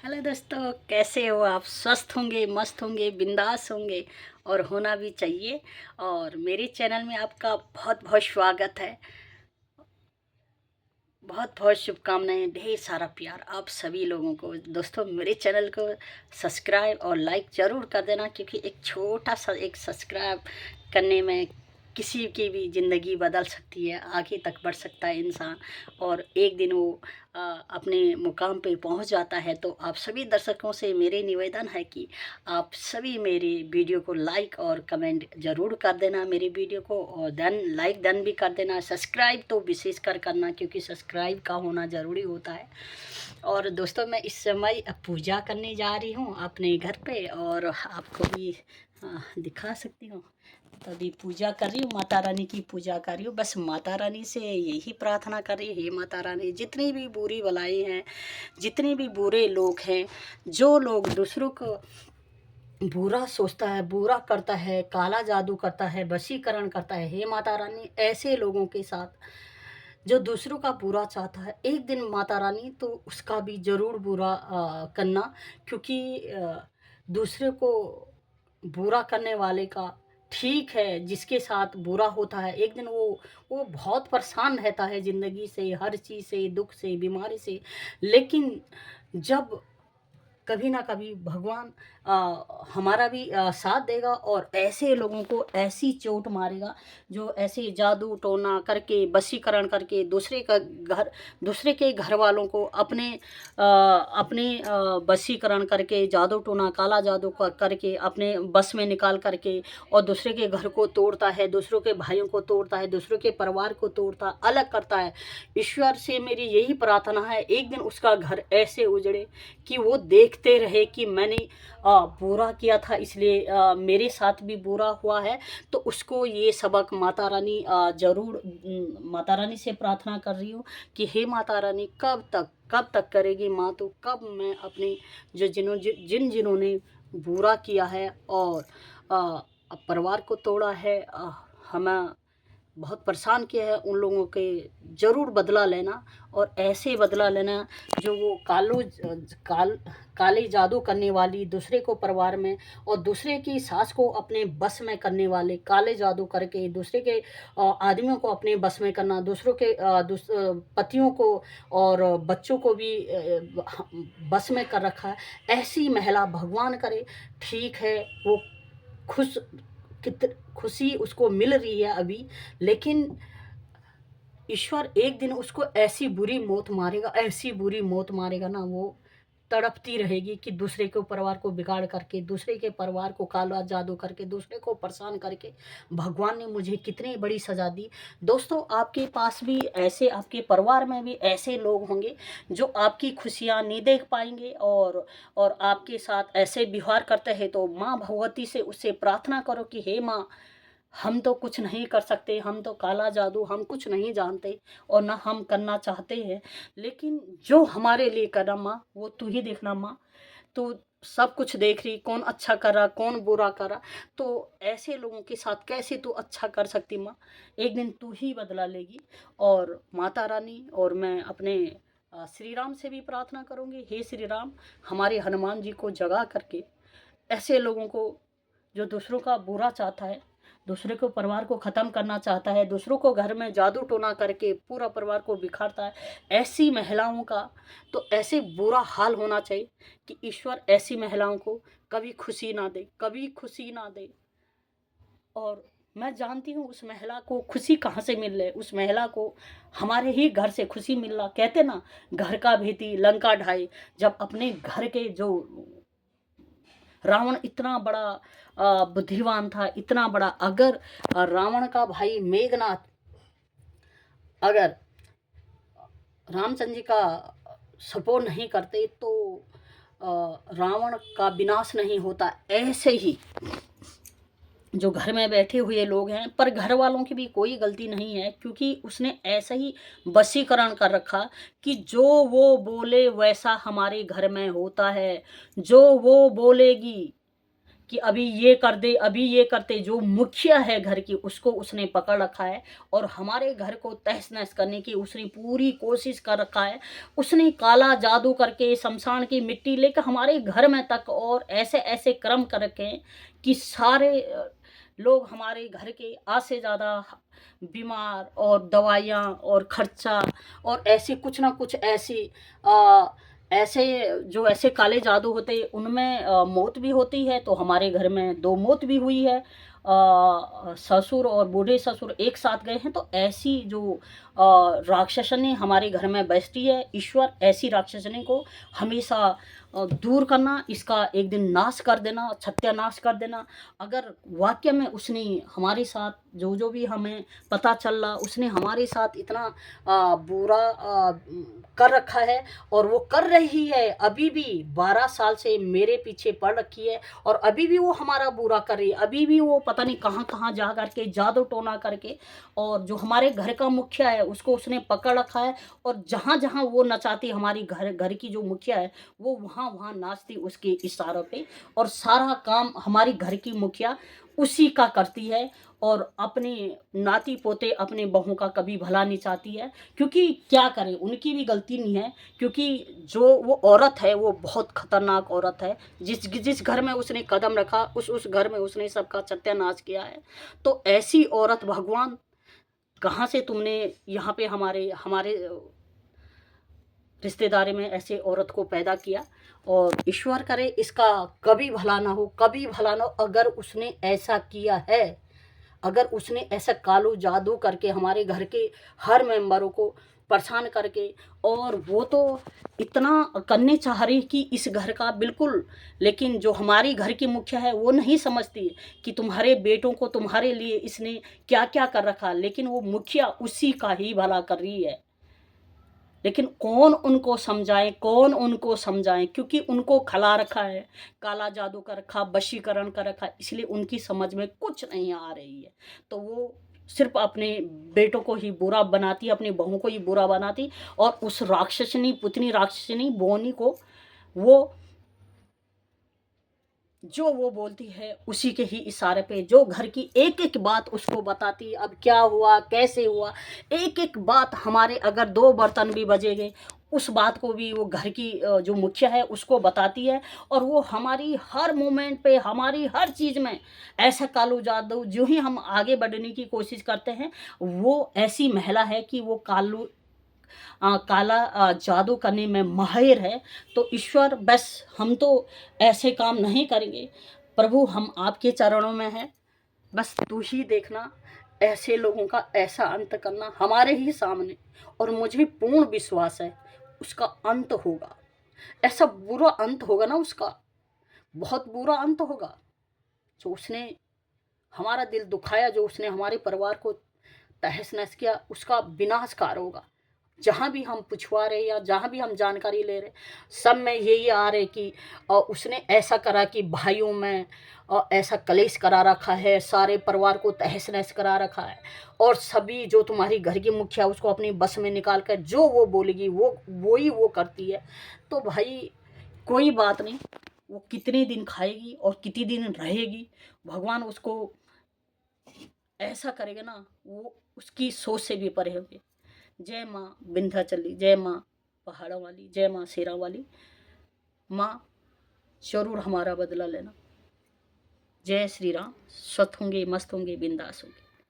Hello दोस्तों, कैसे हो आप? स्वस्थ होंगे, मस्त होंगे, बिंदास होंगे और होना भी चाहिए। और मेरे चैनल में आपका बहुत बहुत स्वागत है। बहुत बहुत शुभकामनाएं, ढेर सारा प्यार आप सभी लोगों को। दोस्तों, मेरे चैनल को सब्सक्राइब और लाइक ज़रूर कर देना, क्योंकि एक छोटा सा एक सब्सक्राइब करने में किसी की भी ज़िंदगी बदल सकती है, आगे तक बढ़ सकता है इंसान। और एक दिन वो अपने मुकाम पे पहुंच जाता है। तो आप सभी दर्शकों से मेरे निवेदन है कि आप सभी मेरे वीडियो को लाइक और कमेंट ज़रूर कर देना मेरी वीडियो को, और देन लाइक देन भी कर देना। सब्सक्राइब तो विशेष कर करना, क्योंकि सब्सक्राइब का होना ज़रूरी होता है। और दोस्तों, मैं इस समय पूजा करने जा रही हूँ अपने घर पे, और आपको भी दिखा सकती हूँ। तो अभी पूजा कर रही हूँ, माता रानी की पूजा कर रही हूँ। बस माता रानी से यही प्रार्थना कर रही हूँ, हे माता रानी, जितनी भी बुरी बलाएं हैं, जितने भी बुरे लोग हैं, जो लोग दूसरों को बुरा सोचता है, बुरा करता है, काला जादू करता है, वशीकरण करता है, हे माता रानी, ऐसे लोगों के साथ जो दूसरों का बुरा चाहता है, एक दिन माता रानी तो उसका भी ज़रूर बुरा करना। क्योंकि दूसरे को बुरा करने वाले का, ठीक है, जिसके साथ बुरा होता है, एक दिन वो बहुत परेशान रहता है ज़िंदगी से, हर चीज़ से, दुख से, बीमारी से। लेकिन जब कभी ना कभी भगवान हमारा भी साथ देगा, और ऐसे लोगों को ऐसी चोट मारेगा जो ऐसे जादू टोना करके, वशीकरण करके, दूसरे के घर वालों को अपने वशीकरण करके, जादू टोना, काला जादू करके अपने बस में निकाल करके, और दूसरे के घर को तोड़ता है, दूसरों के भाइयों को तोड़ता है, दूसरों के परिवार को तोड़ता, अलग करता है। ईश्वर से मेरी यही प्रार्थना है, एक दिन उसका घर ऐसे उजड़े कि वो देखते रहे कि मैंने बुरा किया था, इसलिए मेरे साथ भी बुरा हुआ है। तो उसको ये सबक माता रानी ज़रूर, माता रानी से प्रार्थना कर रही हूँ कि हे माता रानी, कब तक करेगी माँ? तो कब मैं अपने जिन जिन्होंने बुरा किया है और परिवार को तोड़ा है, हमें बहुत परेशान किया है, उन लोगों के ज़रूर बदला लेना। और ऐसे बदला लेना जो वो काले जादू करने वाली, दूसरे को परिवार में और दूसरे की सास को अपने बस में करने वाले, काले जादू करके दूसरे के आदमियों को अपने बस में करना, दूसरों के पतियों को और बच्चों को भी बस में कर रखा है। ऐसी महिला भगवान करे, ठीक है, वो खुश कित खुशी उसको मिल रही है अभी, लेकिन ईश्वर एक दिन उसको ऐसी बुरी मौत मारेगा, ऐसी बुरी मौत मारेगा ना, वो तड़पती रहेगी कि दूसरे के परिवार को बिगाड़ करके, दूसरे के परिवार को काला जादू करके, दूसरे को परेशान करके भगवान ने मुझे कितनी बड़ी सज़ा दी। दोस्तों, आपके पास भी ऐसे, आपके परिवार में भी ऐसे लोग होंगे जो आपकी खुशियाँ नहीं देख पाएँगे, और आपके साथ ऐसे व्यवहार करते हैं। तो माँ भगवती से उससे प्रार्थना करो कि हे माँ, हम तो कुछ नहीं कर सकते, हम तो काला जादू हम कुछ नहीं जानते, और ना हम करना चाहते हैं, लेकिन जो हमारे लिए करना माँ, वो तू ही देखना माँ। तो सब कुछ देख रही, कौन अच्छा कर रहा, कौन बुरा कर रहा। तो ऐसे लोगों के साथ कैसे तू अच्छा कर सकती माँ? एक दिन तू ही बदला लेगी। और माता रानी और मैं अपने श्री राम से भी प्रार्थना करूँगी, हे श्री राम, हमारे हनुमान जी को जगा करके ऐसे लोगों को, जो दूसरों का बुरा चाहता है, दूसरे को परिवार को ख़त्म करना चाहता है, दूसरों को घर में जादू टोना करके पूरा परिवार को बिखारता है, ऐसी महिलाओं का तो ऐसे बुरा हाल होना चाहिए कि ईश्वर ऐसी महिलाओं को कभी खुशी ना दे, कभी खुशी ना दे। और मैं जानती हूँ उस महिला को खुशी कहाँ से मिल रही है। उस महिला को हमारे ही घर से खुशी मिल रहा। कहते ना, घर का भेदी लंका ढाई। जब अपने घर के जो रावण इतना बड़ा बुद्धिमान था, इतना बड़ा, अगर रावण का भाई मेघनाथ अगर रामचंद्र जी का सपोर्ट नहीं करते तो रावण का विनाश नहीं होता। ऐसे ही जो घर में बैठे हुए लोग हैं, पर घर वालों की भी कोई गलती नहीं है, क्योंकि उसने ऐसा ही वशीकरण कर रखा कि जो वो बोले वैसा हमारे घर में होता है। जो वो बोलेगी, कि अभी ये कर दे, अभी ये करते। जो मुखिया है घर की, उसको उसने पकड़ रखा है और हमारे घर को तहस-नहस करने की उसने पूरी कोशिश कर रखा है। उसने काला जादू करके शमशान की मिट्टी लेकर हमारे घर में तक और ऐसे-ऐसे कर्म कर रखे हैं कि सारे लोग हमारे घर के आध से ज़्यादा बीमार और दवाइयाँ और खर्चा और ऐसे कुछ ना कुछ ऐसे जो ऐसे काले जादू होते हैं उनमें मौत भी होती है। तो हमारे घर में 2 मौत भी हुई है। ससुर और बूढ़े ससुर एक साथ गए हैं। तो ऐसी जो राक्षसनी हमारे घर में बैठती है, ईश्वर ऐसी राक्षसनी को हमेशा दूर करना, इसका एक दिन नाश कर देना, सत्यानाश कर देना। अगर वाक़ई में उसने हमारे साथ जो भी हमें पता चल रहा, उसने हमारे साथ इतना बुरा कर रखा है और वो कर रही है अभी भी। 12 साल से मेरे पीछे पड़ रखी है और अभी भी वो हमारा बुरा कर रही है। अभी भी वो पता नहीं कहाँ-कहाँ जा कर के जादू टोना करके और जो हमारे घर का मुखिया है उसको उसने पकड़ रखा है और जहाँ-जहाँ वो नचाती, हमारी घर घर की जो मुखिया है वो वहाँ-वहाँ नाचती उसके इशारों पे और सारा काम हमारी घर की मुखिया उसी का करती है और अपने नाती-पोते, अपने बहू का कभी भला नहीं चाहती है। क्योंकि क्या करें, उनकी भी गलती नहीं है, क्योंकि जो वो औरत है वो बहुत खतरनाक औरत है। जिस जिस घर में उसने कदम रखा उस घर में उसने सबका सत्यानाश किया है। तो ऐसी औरत भगवान कहाँ से तुमने यहाँ पे हमारे हमारे रिश्तेदारी में ऐसे औरत को पैदा किया। और ईश्वर करे इसका कभी भला ना हो, कभी भला ना हो। अगर उसने ऐसा किया है, अगर उसने ऐसा कालो जादू करके हमारे घर के हर मेंबरों को परेशान करके, और वो तो इतना करने चाह रही कि इस घर का बिल्कुल, लेकिन जो हमारी घर की मुखिया है वो नहीं समझती कि तुम्हारे बेटों को तुम्हारे लिए इसने क्या क्या कर रखा, लेकिन वो मुखिया उसी का ही भला कर रही है। लेकिन कौन उनको समझाए, कौन उनको समझाए, क्योंकि उनको खला रखा है, काला जादू कर रखा, वशीकरण कर रखा, इसलिए उनकी समझ में कुछ नहीं आ रही है। तो वो सिर्फ अपने बेटों को ही बुरा बनाती, अपनी बहू को ही बुरा बनाती और उस राक्षसनी पुतनी राक्षसनी बोनी को वो जो वो बोलती है उसी के ही इशारे पे, जो घर की एक-एक बात उसको बताती, अब क्या हुआ, कैसे हुआ, एक-एक बात। हमारे अगर 2 बर्तन भी बजेंगे, उस बात को भी वो घर की जो मुखिया है उसको बताती है और वो हमारी हर मोमेंट पे, हमारी हर चीज़ में ऐसा कालू जादू, जो ही हम आगे बढ़ने की कोशिश करते हैं, वो ऐसी महिला है कि वो काला जादू करने में माहिर है। तो ईश्वर बस हम तो ऐसे काम नहीं करेंगे। प्रभु हम आपके चरणों में हैं, बस तू ही देखना, ऐसे लोगों का ऐसा अंत करना हमारे ही सामने। और मुझे पूर्ण विश्वास है उसका अंत होगा, ऐसा बुरा अंत होगा ना उसका, बहुत बुरा अंत होगा। जो उसने हमारा दिल दुखाया, जो उसने हमारे परिवार को तहस नहस किया, उसका विनाशकार होगा। जहाँ भी हम पूछवा रहे या जहाँ भी हम जानकारी ले रहे, सब में यही आ रहे कि उसने ऐसा करा कि भाइयों में ऐसा कलेश करा रखा है, सारे परिवार को तहस नहस करा रखा है। और सभी जो तुम्हारी घर की मुखिया उसको अपनी बस में निकाल कर जो वो बोलेगी वो ही वो करती है। तो भाई कोई बात नहीं, वो कितने दिन खाएगी और कितने दिन रहेगी, भगवान उसको ऐसा करेगा ना, वो उसकी सोच से भी परे होंगे। जय माँ विंध्याचली, जय माँ पहाड़ों वाली, जय माँ शेरा वाली। माँ जरूर हमारा बदला लेना। जय श्री राम। स्वस्थ होंगे, मस्त होंगे, बिंदास होंगे।